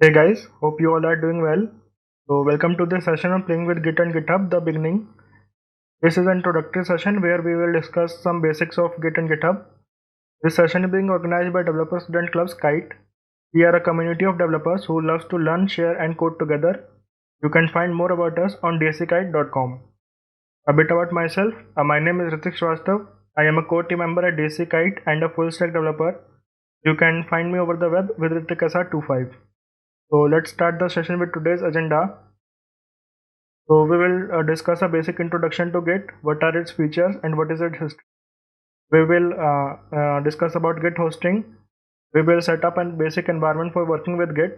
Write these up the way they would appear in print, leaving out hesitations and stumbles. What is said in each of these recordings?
Hey guys, hope you all are doing well. So welcome to this session on playing with Git and GitHub, the beginning. This is an introductory session where we will discuss some basics of Git and GitHub. This session is being organized by Developer Student Club Kite. We are a community of developers who loves to learn, share and code together. You can find more about us on dckite.com. A bit about myself. My name is Ritik Srivastav. I am a core team member at DCKite and a full stack developer. You can find me over the web with ritiksa25. So let's start the session with today's agenda. So we will discuss a basic introduction to Git, what are its features and what is its history. We will discuss about Git hosting. We will set up a basic environment for working with Git.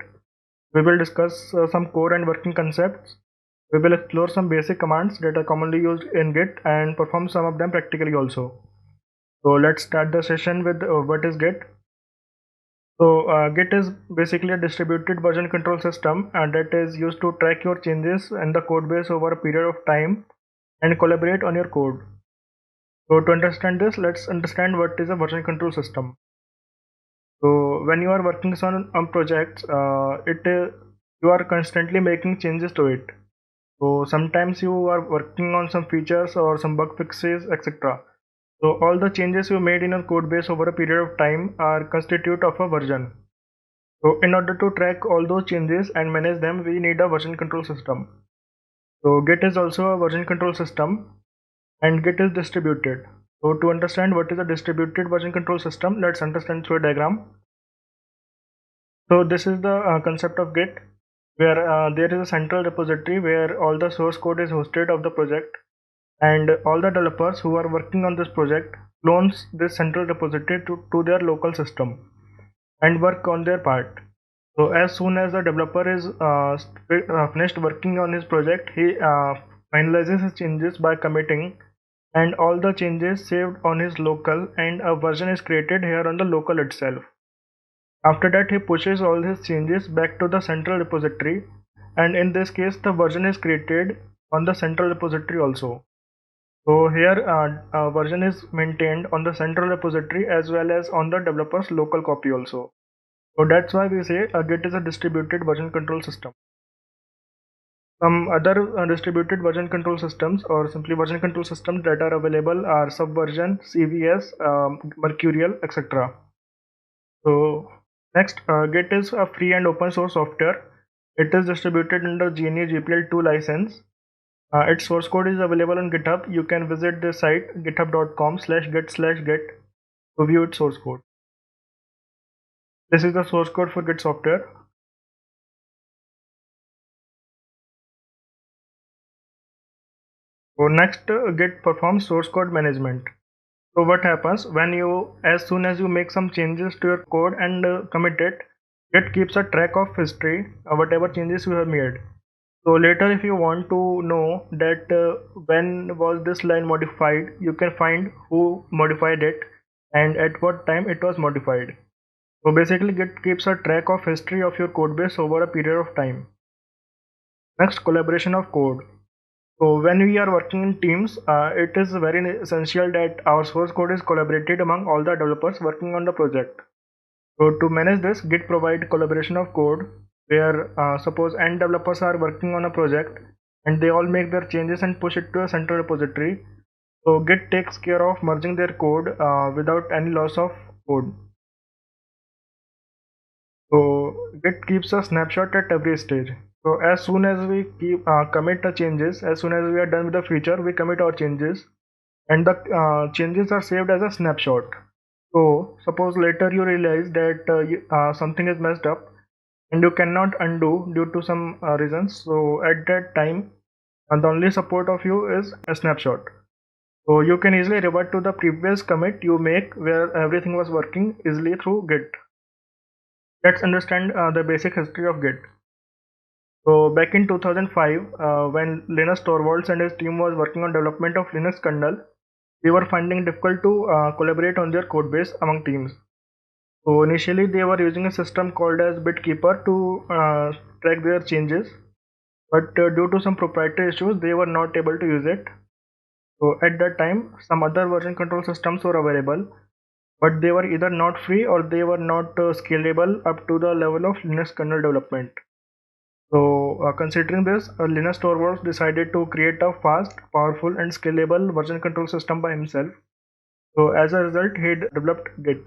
We will discuss some core and working concepts. We will explore some basic commands that are commonly used in Git and perform some of them practically also. So let's start the session with what is Git. So Git is basically a distributed version control system and that is used to track your changes in the code base over a period of time and collaborate on your code. So to understand this, let's understand what is a version control system. So when you are working on projects, you are constantly making changes to it. So sometimes you are working on some features or some bug fixes, etc. So all the changes you made in your code base over a period of time are constitute of a version. So in order to track all those changes and manage them, we need a version control system. So Git is also a version control system and Git is distributed. So to understand what is a distributed version control system, let's understand through a diagram. So this is the concept of Git, where there is a central repository where all the source code is hosted of the project, and all the developers who are working on this project clones this central repository to their local system and work on their part. So as soon as the developer is finished working on his project, he finalizes his changes by committing, and all the changes saved on his local, and a version is created here on the local itself. After that, he pushes all his changes back to the central repository, and in this case, the version is created on the central repository also. So here, version is maintained on the central repository as well as on the developer's local copy also. So that's why we say Git is a distributed version control system. Some other distributed version control systems or simply version control systems that are available are Subversion, CVS, Mercurial, etc. So next, Git is a free and open source software. It is distributed under GNU GPL 2 license. Its source code is available on GitHub. You can visit the site github.com/git/git to view its source code. This is the source code for Git software. So next, Git performs source code management. So what happens when as soon as you make some changes to your code and commit it, Git keeps a track of history, whatever changes you have made. So later, if you want to know that when was this line modified, you can find who modified it and at what time it was modified. So basically, Git keeps a track of history of your code base over a period of time. Next, collaboration of code. So when we are working in teams, it is very essential that our source code is collaborated among all the developers working on the project. So to manage this, Git provides collaboration of code where suppose n developers are working on a project and they all make their changes and push it to a central repository. So Git takes care of merging their code without any loss of code. So Git keeps a snapshot at every stage. So as soon as we commit the changes, as soon as we are done with the feature, we commit our changes, and the changes are saved as a snapshot. So suppose later you realize that something is messed up and you cannot undo due to some reasons. So at that time, the only support of you is a snapshot. So you can easily revert to the previous commit you make where everything was working easily through Git. Let's understand the basic history of Git. So back in 2005, when Linus Torvalds and his team was working on development of Linux kernel, they were finding difficult to collaborate on their code base among teams. So initially they were using a system called as Bitkeeper to track their changes, but due to some proprietary issues, they were not able to use it. So at that time, some other version control systems were available. but they were either not free or they were not scalable up to the level of Linux kernel development. So, considering this, Linus Torvalds decided to create a fast, powerful, and scalable version control system by himself. So, as a result, he developed Git.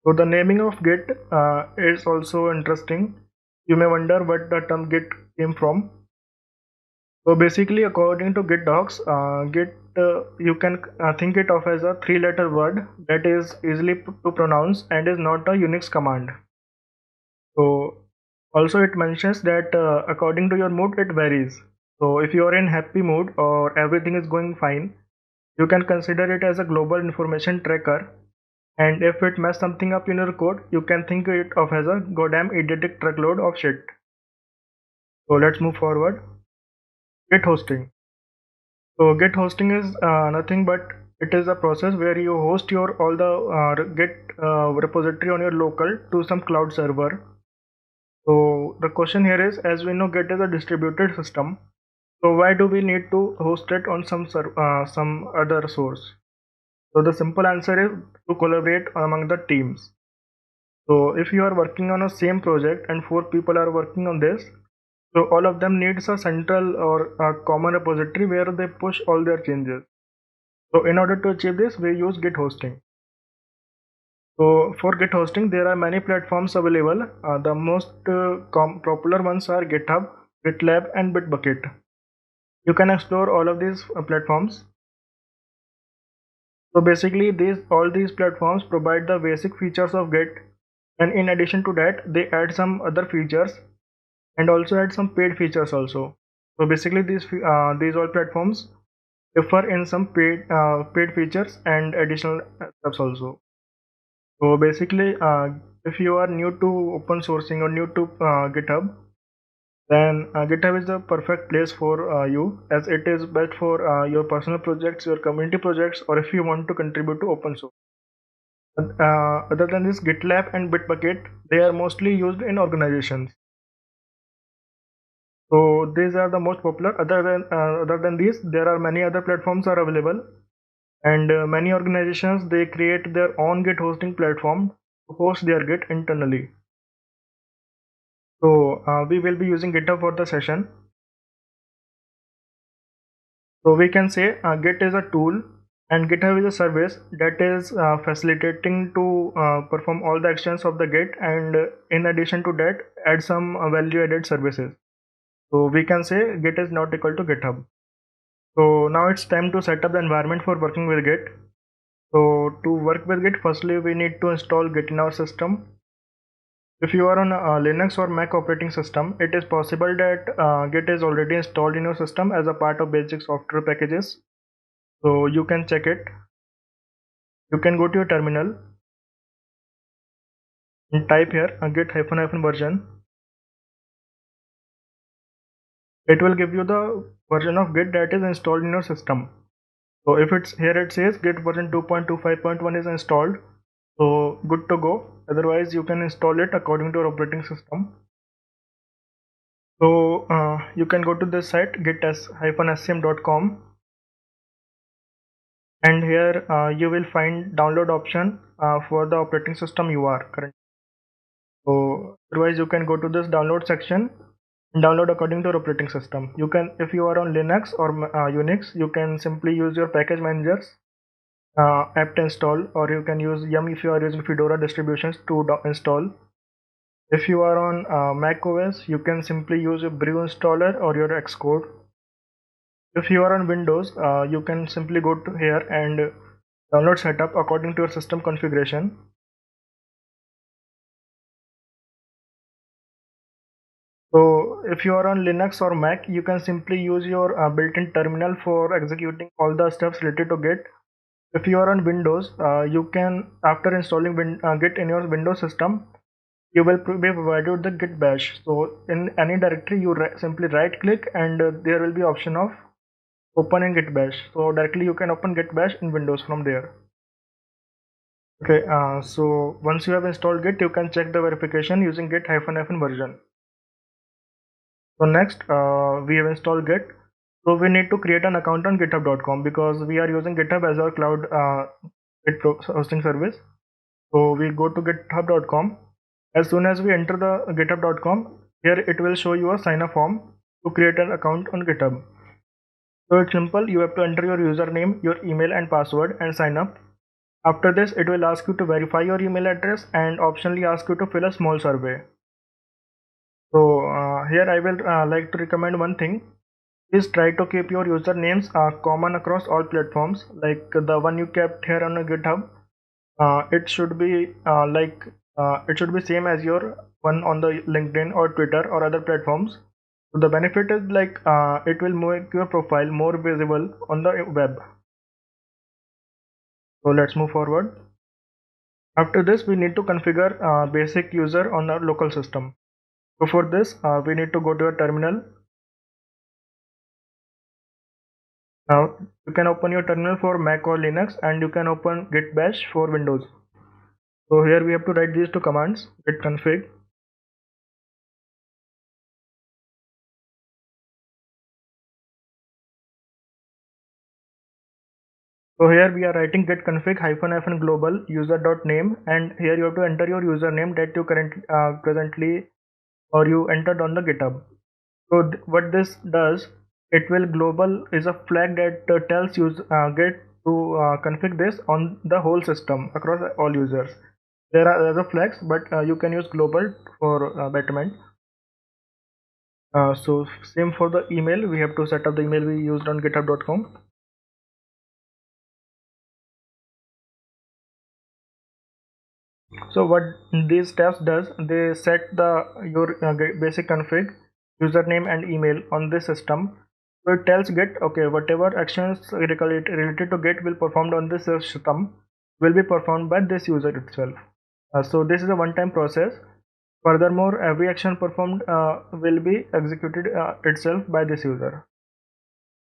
So, the naming of Git is also interesting. You may wonder what the term Git came from. So, basically, according to Git docs, Git you can think it of as a three-letter word that is easily to pronounce and is not a Unix command. So also it mentions that according to your mood it varies. So if you are in happy mood or everything is going fine, you can consider it as a global information tracker. And if it mess something up in your code, you can think it of as a goddamn idiotic truckload of shit. So let's move forward. Git hosting. So Git hosting is nothing but it is a process where you host your all the Git repository on your local to some cloud server. So the question here is, as we know, Git is a distributed system. So why do we need to host it on some other source? So the simple answer is to collaborate among the teams. So if you are working on a same project and four people are working on this, so all of them needs a central or a common repository where they push all their changes. So in order to achieve this, we use Git hosting. So for Git hosting, there are many platforms available. The most popular ones are GitHub, GitLab, and Bitbucket. You can explore all of these platforms. So basically, all these platforms provide the basic features of Git, and in addition to that, they add some other features and also add some paid features also. So basically, these all platforms differ in some paid features and additional stuffs also. So basically, if you are new to open sourcing or new to GitHub, then GitHub is the perfect place for you, as it is best for your personal projects, your community projects, or if you want to contribute to open source. Other than this, GitLab and Bitbucket, they are mostly used in organizations. So these are the most popular. Other than these, there are many other platforms are available, and many organizations they create their own Git hosting platform to host their Git internally. So we will be using GitHub for the session. So we can say Git is a tool and GitHub is a service that is facilitating to perform all the actions of the Git, and in addition to that add some value added services. So we can say Git is not equal to GitHub. So now it's time to set up the environment for working with Git. So to work with Git, firstly we need to install Git in our system. If you are on a Linux or Mac operating system, it is possible that Git is already installed in your system as a part of basic software packages. So you can check it. You can go to your terminal and type here git hyphen version. It will give you the version of Git that is installed in your system. So if it's here, it says Git version 2.25.1 is installed. So good to go. Otherwise, you can install it according to your operating system. So you can go to this site git-scm.com, and here you will find download option for the operating system you are currently. So otherwise, you can go to this download section and download according to your operating system. You can, if you are on Linux or Unix, you can simply use your package managers apt install, or you can use yum if you are using Fedora distributions to install. If you are on Mac OS, you can simply use your brew installer or your Xcode. If you are on Windows, you can simply go to here and download setup according to your system configuration. So if you are on Linux or Mac, you can simply use your built-in terminal for executing all the steps related to Git. If you are on Windows, you can, after installing Git in your Windows system, you will be provided the Git bash. So in any directory, you simply right click and there will be option of open in Git bash. So directly you can open Git bash in Windows from there. Okay, so once you have installed Git, you can check the verification using git -n version. So next, we have installed Git. So we need to create an account on github.com because we are using GitHub as our cloud Git hosting service. So we go to github.com. As soon as we enter the github.com, here it will show you a sign up form to create an account on GitHub. So it's simple. You have to enter your username, your email and password and sign up. After this, it will ask you to verify your email address and optionally ask you to fill a small survey. So here I will like to recommend one thing. Please try to keep your usernames common across all platforms, like the one you kept here on a GitHub. It should be it should be same as your one on the LinkedIn or Twitter or other platforms. So the benefit is like it will make your profile more visible on the web. So let's move forward. After this, we need to configure basic user on our local system. So for this, we need to go to a terminal. Now you can open your terminal for Mac or Linux, and you can open git bash for Windows. So here we have to write these two commands: git config. So here we are writing git config --- global user.name, and here you have to enter your username that you presently or you entered on the GitHub. So what this does, it will global is a flag that tells you Git to config this on the whole system across all users. There are other flags, but you can use global for betterment. So same for the email, we have to set up the email we used on github.com. So what these steps does, they set the your basic config, username and email on this system. So it tells Git, okay, whatever actions related to Git will performed on this system will be performed by this user itself. So this is a one-time process. Furthermore, every action performed will be executed itself by this user.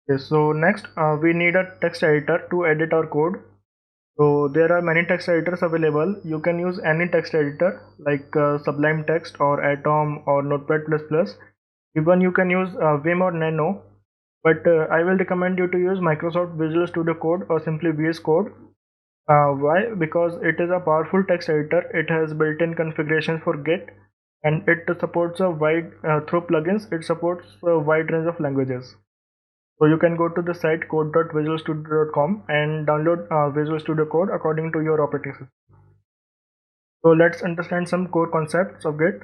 Okay, so next we need a text editor to edit our code. So there are many text editors available. You can use any text editor like Sublime Text or Atom or Notepad++. Even you can use Vim or Nano, but I will recommend you to use Microsoft Visual Studio Code or simply VS Code. Why? Because it is a powerful text editor. It has built-in configurations for Git, and it supports a wide through plugins. It supports a wide range of languages. So you can go to the site code.visualstudio.com and download Visual Studio Code according to your operating system. So let's understand some core concepts of Git.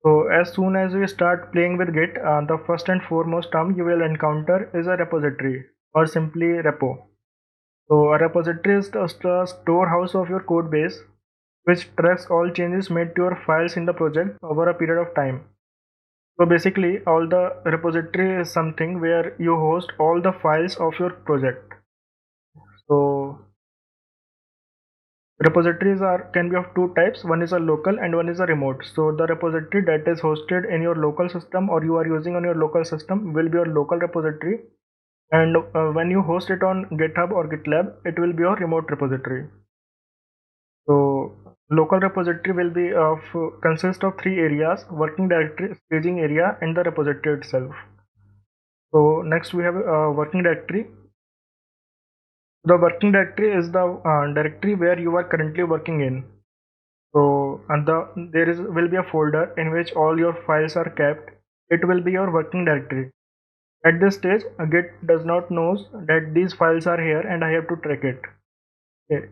So as soon as you start playing with Git, the first and foremost term you will encounter is a repository or simply repo. So a repository is the storehouse of your code base, which tracks all changes made to your files in the project over a period of time. So basically, all the repository is something where you host all the files of your project. So repositories are can be of two types. One is a local and one is a remote. So the repository that is hosted in your local system or you are using on your local system will be your local repository. And when you host it on GitHub or GitLab, it will be your remote repository. So local repository will be of consist of three areas: working directory, staging area, and the repository itself. So next we have working directory. The working directory is the directory where you are currently working in. So and there is will be a folder in which all your files are kept. It will be your working directory. At this stage, Git does not know that these files are here and I have to track it. Okay,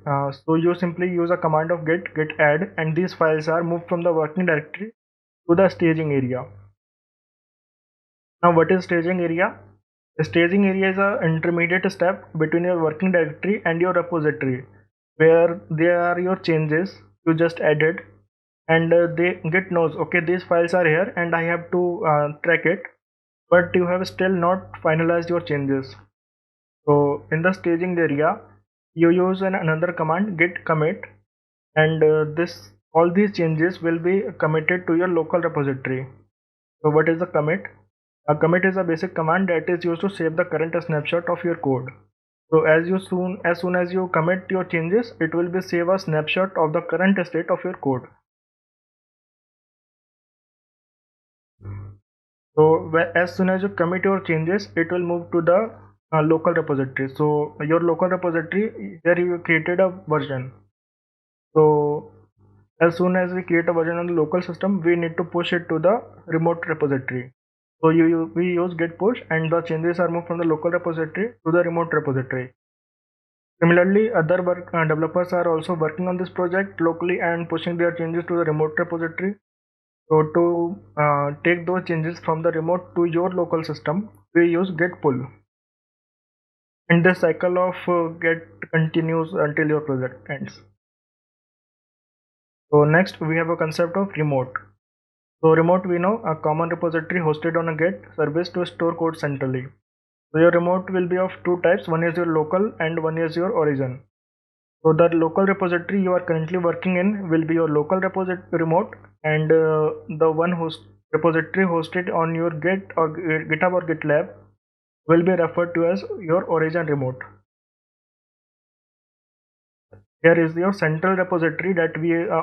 so you simply use a command of git add, and these files are moved from the working directory to the staging area. Now what is staging area? The staging area is an intermediate step between your working directory and your repository, where there are your changes you just added, and they Git knows, okay, these files are here and I have to track it, but you have still not finalized your changes. So in the staging area, you use another command git commit, and this all these changes will be committed to your local repository. So what is the commit? A commit is a basic command that is used to save the current snapshot of your code. So as soon as you commit your changes, it will be save a snapshot of the current state of your code. So as soon as you commit your changes, it will move to the local repository. So your local repository, here you created a version. So as soon as we create a version on the local system, we need to push it to the remote repository. So we use git push, and the changes are moved from the local repository to the remote repository. Similarly, other developers are also working on this project locally and pushing their changes to the remote repository. So to take those changes from the remote to your local system, we use git pull. And this cycle of git continues until your project ends. So next we have a concept of remote. So remote, we know, a common repository hosted on a Git service to store code centrally. So your remote will be of two types. One is your local and one is your origin. So the local repository you are currently working in will be your local remote, and the one repository hosted on your Git or GitHub or GitLab will be referred to as your origin remote. Here is your central repository that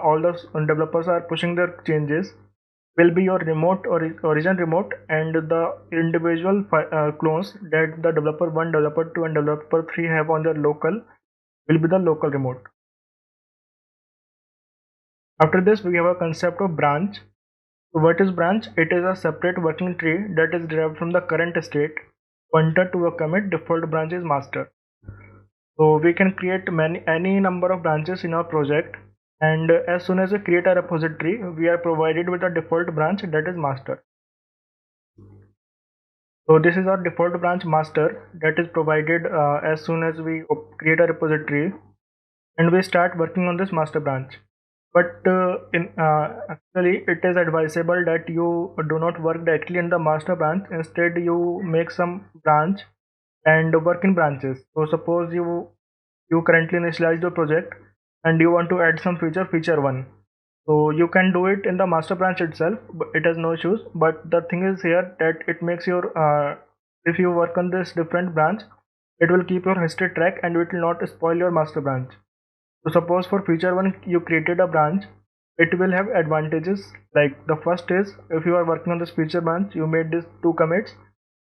all the developers are pushing their changes will be your remote or origin remote, and the individual clones that the developer 1, developer 2 and developer 3 have on their local will be the local remote. After this we have a concept of branch. So what is branch? It is a separate working tree that is derived from the current state, pointer to a commit. Default branch is master. So we can create any number of branches in our project, and as soon as we create a repository, we are provided with a default branch that is master. So this is our default branch master that is provided as soon as we create a repository and we start working on this master branch. But actually it is advisable that you do not work directly in the master branch. Instead you make some branch and work in branches. So suppose you currently initialize your project and you want to add some feature 1. So you can do it in the master branch itself, but it has no issues. But the thing is here that it makes your if you work on this different branch, it will keep your history track and it will not spoil your master branch. So suppose for feature 1 you created a branch, it will have advantages. Like the first is, if you are working on this feature branch, you made these 2 commits,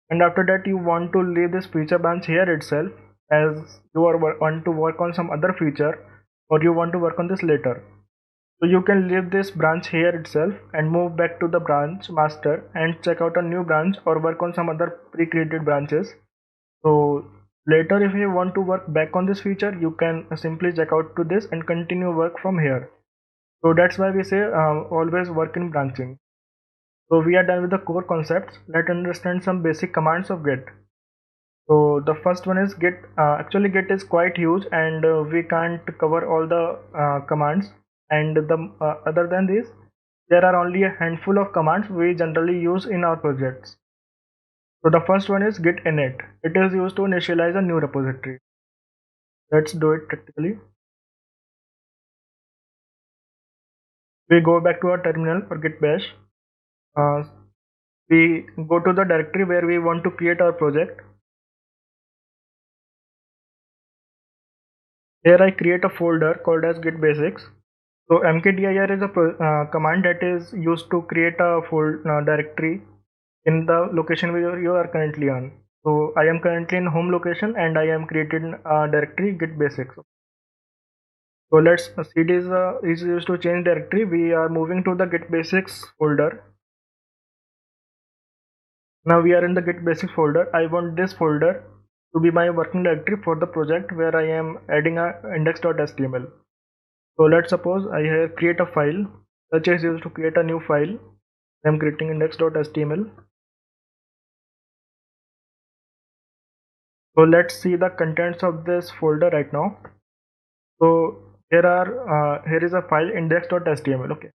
and after that you want to leave this feature branch here itself, as you want to work on some other feature, or you want to work on this later. So you can leave this branch here itself and move back to the branch master and check out a new branch or work on some other pre-created branches. So later if you want to work back on this feature, you can simply check out to this and continue work from here. So that's why we say always work in branching. So we are done with the core concepts. Let's understand some basic commands of Git. So the first one is Git. Actually Git is quite huge and we can't cover all the commands, and other than this there are only a handful of commands we generally use in our projects. So the first one is git init. It is used to initialize a new repository. Let's do it practically. We go back to our terminal or git bash. We go to the directory where we want to create our project. Here I create a folder called as git basics. So mkdir is a command that is used to create a directory in the location where you are currently on. So I am currently in home location and I am creating a directory git basics. So let's cd is used to change directory. We are moving to the git basics folder. Now we are in the git basics folder. I want this folder to be my working directory for the project where I am adding a index.html. So let's suppose I create a file. Search is used to create a new file. I am creating index.html. So let's see the contents of this folder right now. So here is a file index.html. Okay.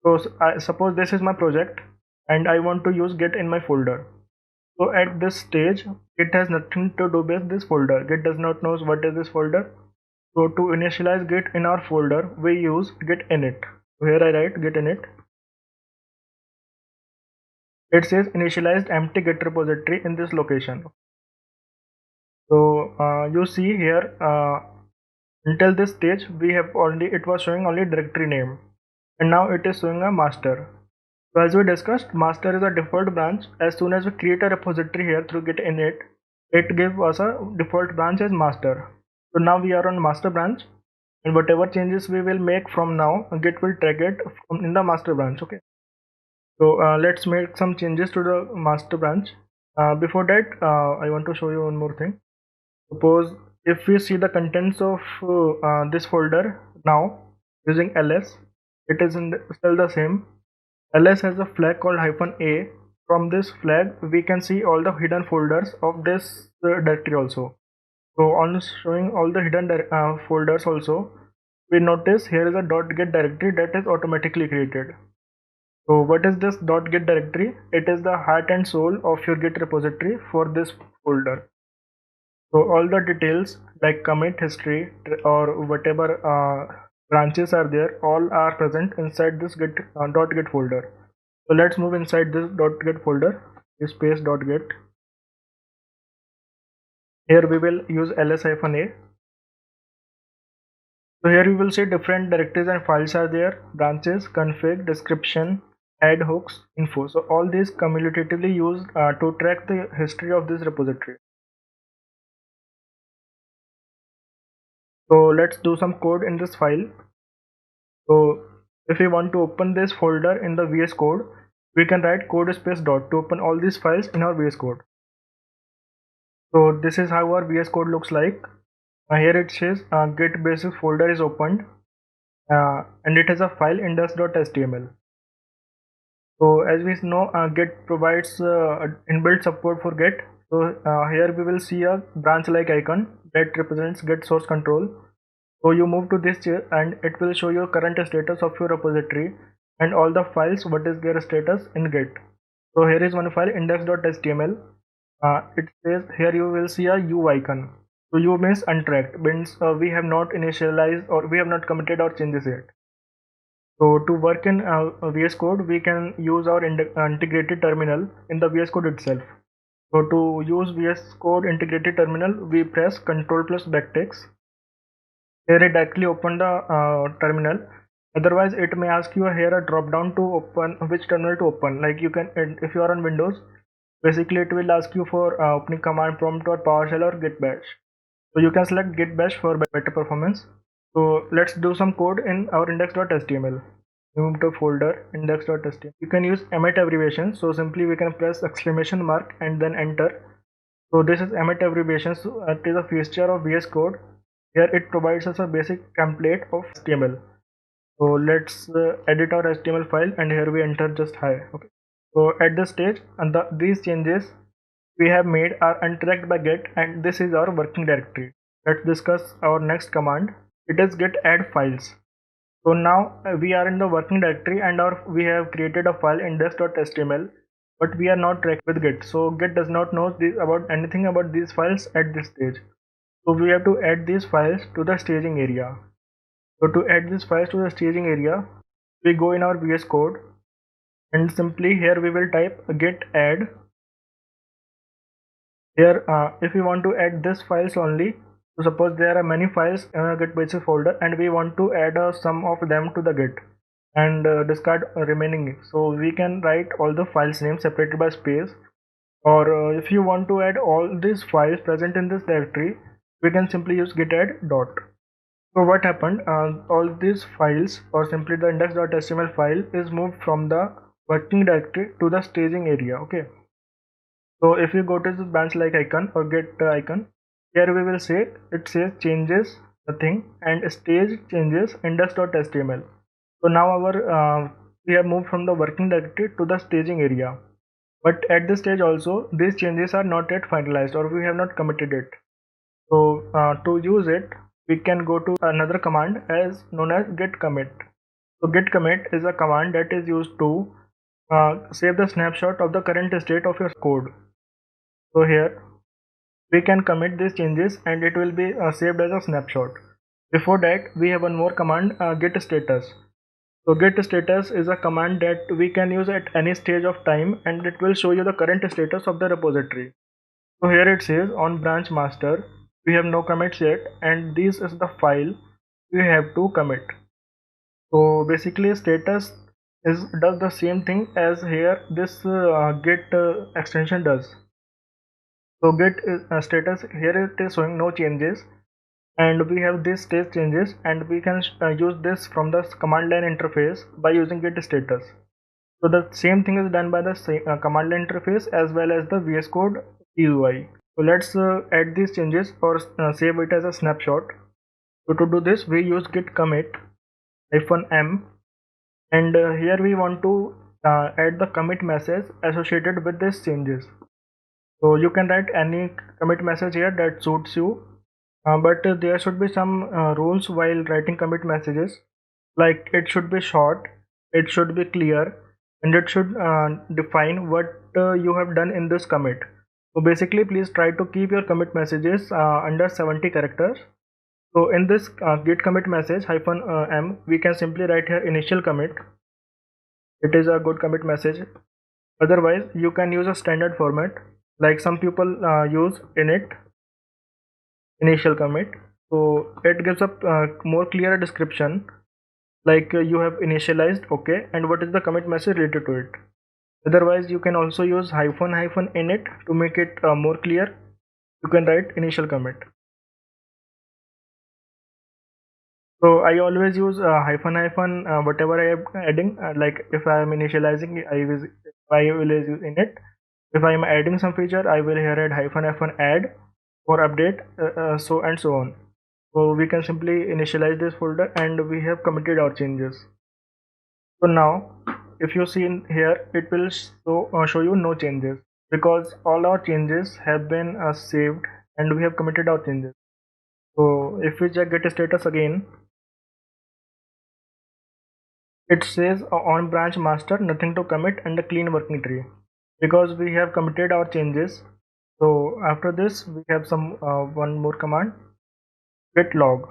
So I suppose this is my project and I want to use git in my folder. So at this stage, Git has nothing to do with this folder. Git does not know what is this folder. So to initialize Git in our folder, we use git init. So here I write git init. It says initialized empty Git repository in this location. So you see here until this stage it was showing only directory name, and now it is showing a master. So as we discussed, master is a default branch. As soon as we create a repository here through git init, it gives us a default branch as master. So now we are on master branch, and whatever changes we will make from now, Git will track it in the master branch. Okay. So let's make some changes to the master branch. Before that, I want to show you one more thing. Suppose if we see the contents of this folder now using ls, it is still the same. Ls has a flag called -a. From this flag, we can see all the hidden folders of this directory also. So on showing all the hidden folders also, we notice here is a .git directory that is automatically created. So what is this .git directory? It is the heart and soul of your Git repository for this folder. So all the details like commit history or whatever branches are there, all are present inside this .git folder. So let's move inside this .git folder, space .git. Here we will use ls-a. So here you will see different directories and files are there: branches, config, description, add hooks, info. So all these cumulatively used to track the history of this repository. So let's do some code in this file. So if we want to open this folder in the VS Code, we can write code space dot to open all these files in our VS Code. So this is how our VS Code looks like. Here it says git basic folder is opened, and it has a file index.html. So as we know, Git provides inbuilt support for Git. So here we will see a branch like icon that represents Git source control. So you move to this chair and it will show you current status of your repository and all the files, what is their status in Git. So here is one file index.html. It says here you will see a U icon. So U means untracked, means we have not initialized or we have not committed our changes yet. So to work in VS Code, we can use our integrated terminal in the VS Code itself. So to use VS Code integrated terminal, we press Ctrl plus backticks. Here it directly open the terminal. Otherwise, it may ask you here a drop down to open which terminal to open. Like you can, if you are on Windows, basically it will ask you for opening command prompt or PowerShell or Git Bash. So you can select Git Bash for better performance. So let's do some code in our index.html. Move to folder index.html. You can use emit abbreviation. So simply we can press exclamation mark and then enter. So this is emit abbreviation. So it is a feature of VS Code. Here it provides us a basic template of HTML. So let's edit our HTML file and here we enter just hi. Okay. So at this stage, and these changes we have made are untracked by Git, and this is our working directory. Let's discuss our next command. It is git add files. So now we are in the working directory and we have created a file index.html, but we are not tracked with Git. So Git does not know about anything about these files at this stage. So we have to add these files to the staging area. So to add these files to the staging area, we go in our VS Code and simply here we will type git add. Here if we want to add this files only, so suppose there are many files in a git basic folder and we want to add some of them to the git and discard remaining, so we can write all the files names separated by space, or if you want to add all these files present in this directory, we can simply use git add dot. So what happened, all these files or simply the index.html file is moved from the working directory to the staging area. Okay. So if you go to this branch like icon or git icon, here we will say it says changes nothing and stage changes index.html. So now our we have moved from the working directory to the staging area. But at this stage also these changes are not yet finalized or we have not committed it. So to use it, we can go to another command as known as git commit. So git commit is a command that is used to save the snapshot of the current state of your code. So here we can commit these changes and it will be saved as a snapshot. Before that, we have one more command, git status. So git status is a command that we can use at any stage of time and it will show you the current status of the repository. So here it says on branch master, we have no commits yet and this is the file we have to commit. So basically status does the same thing as here this git extension does. So git status here, it is showing no changes, and we have this state changes, and we can use this from the command line interface by using git status. So the same thing is done by the command line interface as well as the VS Code GUI. So let's add these changes or save it as a snapshot. So to do this, we use git commit -m, and here we want to add the commit message associated with these changes. So you can write any commit message here that suits you, but there should be some rules while writing commit messages, like it should be short, it should be clear, and it should define what you have done in this commit. So basically, please try to keep your commit messages under 70 characters. So in this git commit message -m, we can simply write here initial commit. It is a good commit message. Otherwise, you can use a standard format, like some people use init initial commit. So it gives a more clear description, like you have initialized, okay, and what is the commit message related to it. Otherwise, you can also use -init to make it more clear. You can write initial commit. So I always use whatever I am adding. Like if I am initializing, I will use init. If I am adding some feature, I will here add -hyphen add or update, so and so on. So we can simply initialize this folder, and we have committed our changes. So now, if you see in here, it will show you no changes, because all our changes have been saved and we have committed our changes. So if we check get status again, it says on branch master nothing to commit and a clean working tree, because we have committed our changes. So after this, we have some one more command, git log.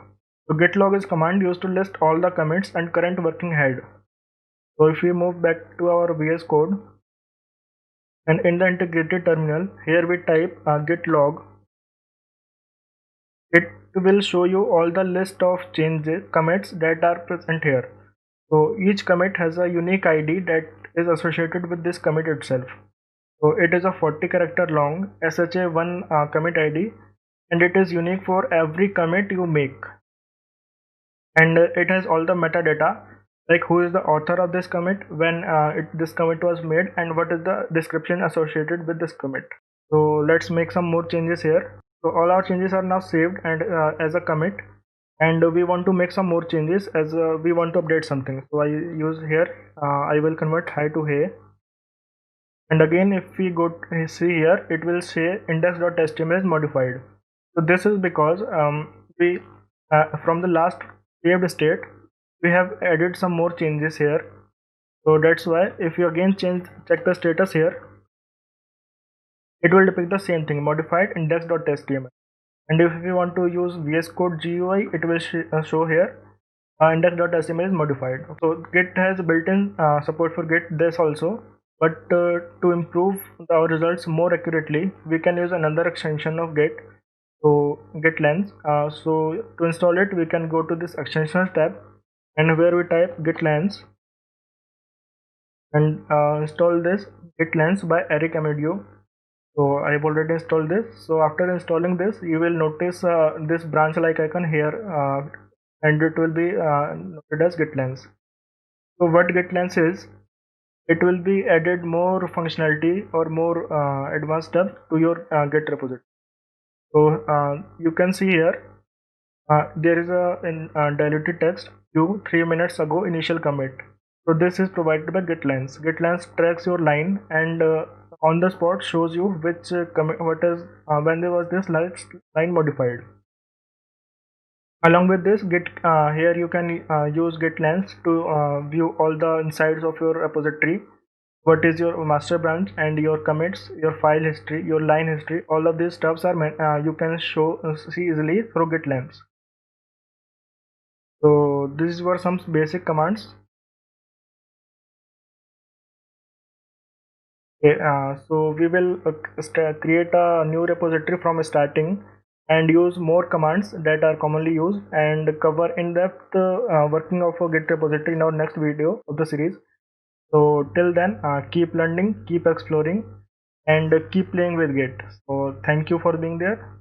So git log is command used to list all the commits and current working head. So if we move back to our VS Code, and in the integrated terminal, here we type git log, it will show you all the list of changes commits that are present here. So each commit has a unique ID that is associated with this commit itself. So it is a 40 character long SHA1 commit ID, and it is unique for every commit you make. And it has all the metadata, like who is the author of this commit, when this commit was made, and what is the description associated with this commit. So let's make some more changes here. So all our changes are now saved and as a commit, and we want to make some more changes as we want to update something. So I use here, I will convert hi to hey, and again if we go to see here, it will say index.html is modified. So this is because we from the last saved state, we have added some more changes here. So that's why if you again check the status here, it will depict the same thing, modified index.html. And if we want to use VS Code GUI, it will show here index.html is modified. So Git has built-in support for Git this also, but to improve our results more accurately, we can use another extension of Git, so Git Lens. So to install it, we can go to this extensions tab, and where we type Git Lens, and install this Git Lens by Eric Amedio. So I have already installed this. So after installing this, you will notice this branch like icon here, and it will be noted as Git Lens. So what Git Lens is, it will be added more functionality or more advanced stuff to your Git repository. So you can see here, there is a diluted text, you 3 minutes ago initial commit. So this is provided by Git Lens. Git Lens tracks your line, and on the spot shows you which commit, what is when there was this line modified. Along with this, here you can use Git Lens to view all the insides of your repository. What is your master branch and your commits, your file history, your line history. All of these stuffs are you can see easily through Git Lens. So these were some basic commands. Okay, so we will create a new repository from starting and use more commands that are commonly used, and cover in-depth working of a Git repository in our next video of the series. So till then, keep learning, keep exploring, and keep playing with Git. So thank you for being there.